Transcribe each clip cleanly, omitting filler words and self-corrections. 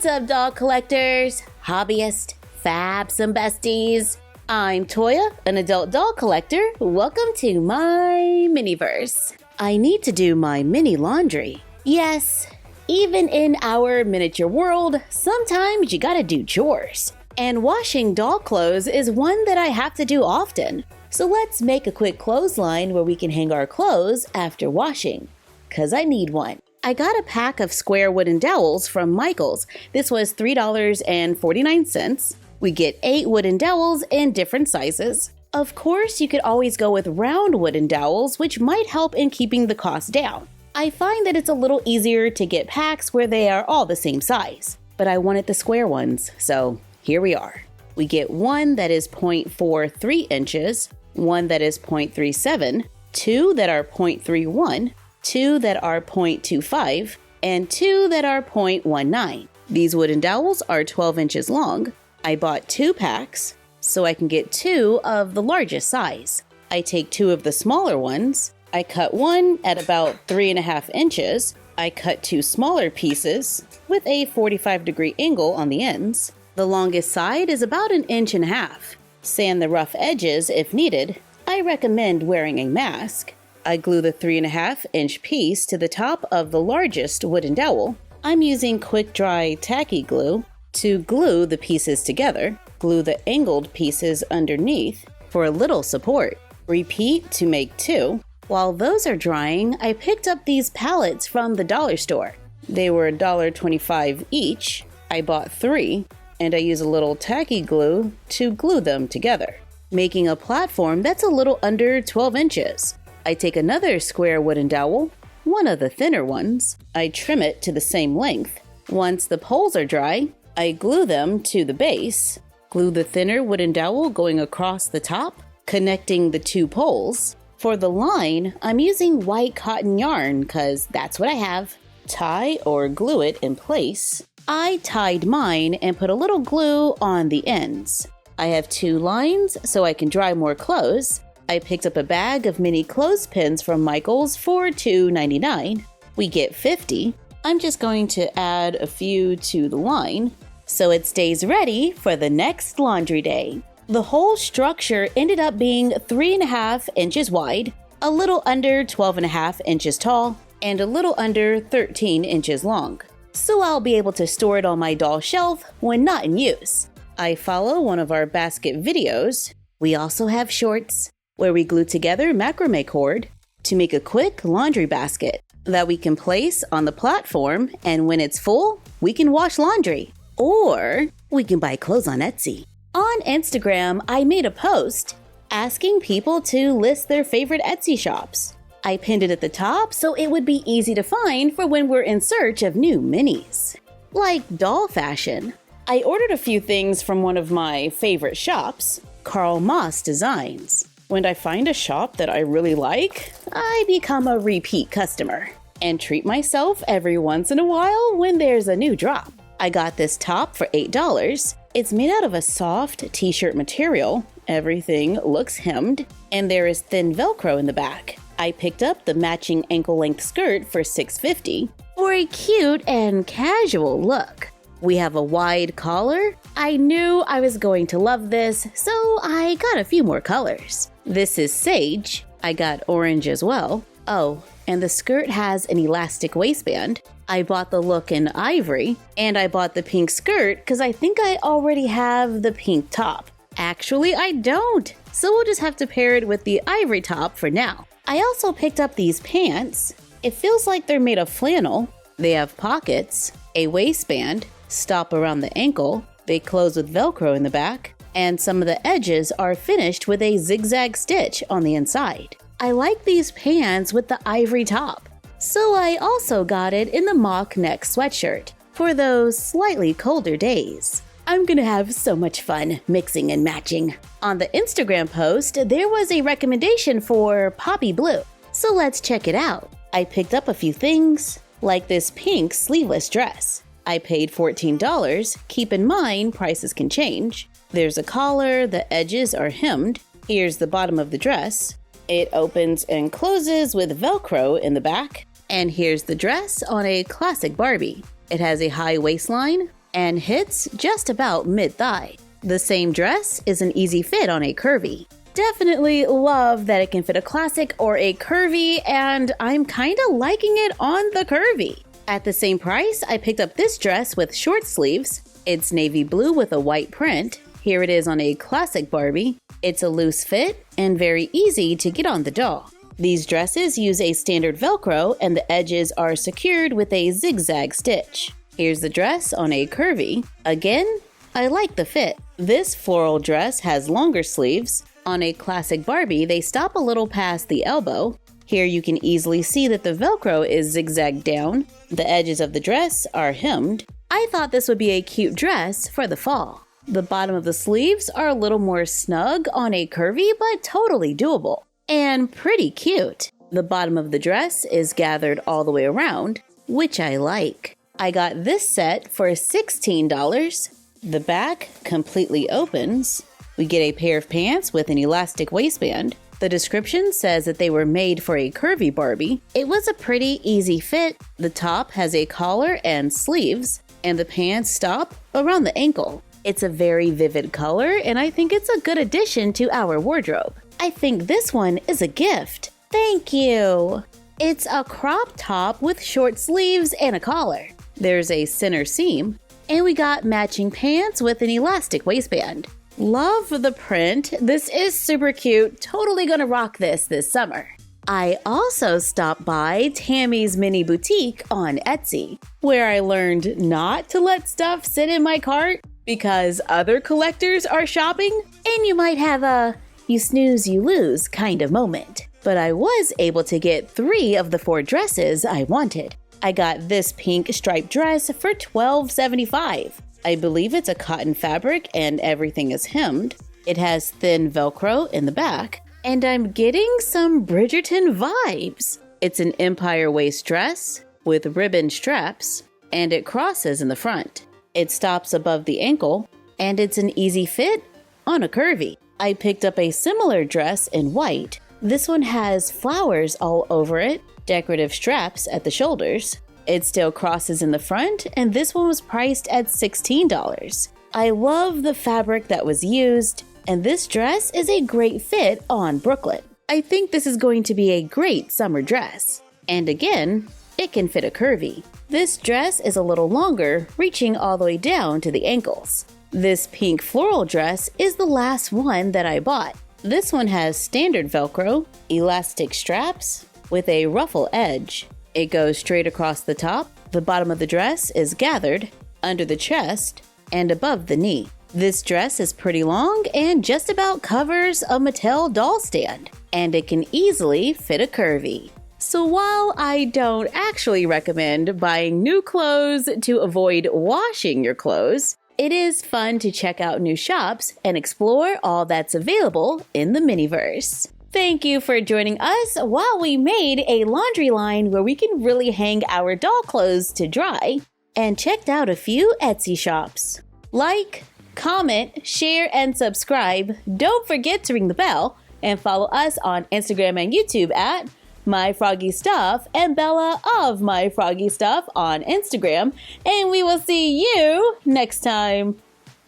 What's up, doll collectors, hobbyists, fabs, and besties? I'm Toya, an adult doll collector. Welcome to my miniverse. I need to do my mini laundry. Yes, even in our miniature world, sometimes you gotta do chores. And washing doll clothes is one that I have to do often. So let's make a quick clothesline where we can hang our clothes after washing. 'Cause I need one. I got a pack of square wooden dowels from Michael's. This was $3.49. We get 8 wooden dowels in different sizes. Of course, you could always go with round wooden dowels, which might help in keeping the cost down. I find that it's a little easier to get packs where they are all the same size, but I wanted the square ones, so here we are. We get one that is 0.43 inches, one that is 0.37, 2 that are 0.31, 2 that are 0.25, and 2 that are 0.19. These wooden dowels are 12 inches long. I bought 2 packs so I can get 2 of the largest size. I take 2 of the smaller ones. I cut one at about 3.5 inches. I cut 2 smaller pieces with a 45-degree angle on the ends. The longest side is about 1.5 inches. Sand the rough edges if needed. I recommend wearing a mask. I glue the 3.5-inch piece to the top of the largest wooden dowel. I'm using quick dry tacky glue to glue the pieces together. Glue the angled pieces underneath for a little support. Repeat to make 2. While those are drying, I picked up these pallets from the dollar store. They were $1.25 each. I bought 3, and I use a little tacky glue to glue them together, making a platform that's a little under 12 inches. I take another square wooden dowel, one of the thinner ones. I trim it to the same length. Once the poles are dry, I glue them to the base. Glue the thinner wooden dowel going across the top, connecting the 2 poles. For the line, I'm using white cotton yarn because that's what I have. Tie or glue it in place. I tied mine and put a little glue on the ends. I have 2 lines so I can dry more clothes. I picked up a bag of mini clothespins from Michael's for $2.99. We get 50. I'm just going to add a few to the line so it stays ready for the next laundry day. The whole structure ended up being 3.5 inches wide, a little under 12.5 inches tall, and a little under 13 inches long. So I'll be able to store it on my doll shelf when not in use. I follow one of our basket videos. We also have shorts where we glue together macrame cord to make a quick laundry basket that we can place on the platform, and when it's full, we can wash laundry. Or we can buy clothes on Etsy. On Instagram, I made a post asking people to list their favorite Etsy shops. I pinned it at the top so it would be easy to find for when we're in search of new minis. Like doll fashion. I ordered a few things from one of my favorite shops, Karl Moss Designs. When I find a shop that I really like, I become a repeat customer and treat myself every once in a while when there's a new drop. I got this top for $8. It's made out of a soft t-shirt material. Everything looks hemmed, and there is thin Velcro in the back. I picked up the matching ankle-length skirt for $6.50 for a cute and casual look. We have a wide collar. I knew I was going to love this, so I got a few more colors. This is sage. I got orange as well. Oh, and the skirt has an elastic waistband. I bought the look in ivory, and I bought the pink skirt because I think I already have the pink top. Actually, I don't, so we'll just have to pair it with the ivory top for now. I also picked up these pants. It feels like they're made of flannel. They have pockets, a waistband, stop around the ankle. They close with Velcro in the back, and some of the edges are finished with a zigzag stitch on the inside. I like these pants with the ivory top, so I also got it in the mock neck sweatshirt for those slightly colder days. I'm gonna have so much fun mixing and matching. On the Instagram post, there was a recommendation for PoppiBlu, so let's check it out. I picked up a few things, like this pink sleeveless dress. I paid $14. Keep in mind, prices can change. There's a collar, the edges are hemmed. Here's the bottom of the dress. It opens and closes with Velcro in the back. And here's the dress on a classic Barbie. It has a high waistline, and hits just about mid-thigh. The same dress is an easy fit on a curvy. Definitely love that it can fit a classic or a curvy, and I'm kinda liking it on the curvy. At the same price, I picked up this dress with short sleeves. It's navy blue with a white print. Here it is on a classic Barbie. It's a loose fit and very easy to get on the doll. These dresses use a standard Velcro and the edges are secured with a zigzag stitch. Here's the dress on a curvy. Again, I like the fit. This floral dress has longer sleeves. On a classic Barbie, they stop a little past the elbow. Here you can easily see that the Velcro is zigzagged down. The edges of the dress are hemmed. I thought this would be a cute dress for the fall. The bottom of the sleeves are a little more snug on a curvy, but totally doable. And pretty cute. The bottom of the dress is gathered all the way around, which I like. I got this set for $16. The back completely opens. We get a pair of pants with an elastic waistband. The description says that they were made for a curvy Barbie. It was a pretty easy fit. The top has a collar and sleeves, and the pants stop around the ankle. It's a very vivid color, and I think it's a good addition to our wardrobe. I think this one is a gift. Thank you! It's a crop top with short sleeves and a collar. There's a center seam, and we got matching pants with an elastic waistband. Love the print. This is super cute. Totally gonna rock this summer. I also stopped by TammysMiniboutique on Etsy, where I learned not to let stuff sit in my cart because other collectors are shopping, and you might have a you snooze, you lose kind of moment. But I was able to get 3 of the 4 dresses I wanted. I got this pink striped dress for $12.75. I believe it's a cotton fabric and everything is hemmed. It has thin Velcro in the back, and I'm getting some Bridgerton vibes. It's an empire waist dress with ribbon straps, and it crosses in the front. It stops above the ankle, and it's an easy fit on a curvy. I picked up a similar dress in white. This one has flowers all over it, decorative straps at the shoulders. It still crosses in the front, and this one was priced at $16. I love the fabric that was used, and this dress is a great fit on Brooklyn. I think this is going to be a great summer dress. And again, it can fit a curvy. This dress is a little longer, reaching all the way down to the ankles. This pink floral dress is the last one that I bought. This one has standard Velcro, elastic straps, with a ruffle edge. It goes straight across the top. The bottom of the dress is gathered under the chest and above the knee. This dress is pretty long and just about covers a Mattel doll stand, and it can easily fit a curvy. So while I don't actually recommend buying new clothes to avoid washing your clothes, it is fun to check out new shops and explore all that's available in the Miniverse. Thank you for joining us while we made a laundry line where we can really hang our doll clothes to dry, and checked out a few Etsy shops. Like, comment, share, and subscribe. Don't forget to ring the bell and follow us on Instagram and YouTube at MyFroggyStuff and Bella of MyFroggyStuff on Instagram. And we will see you next time.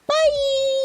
Bye!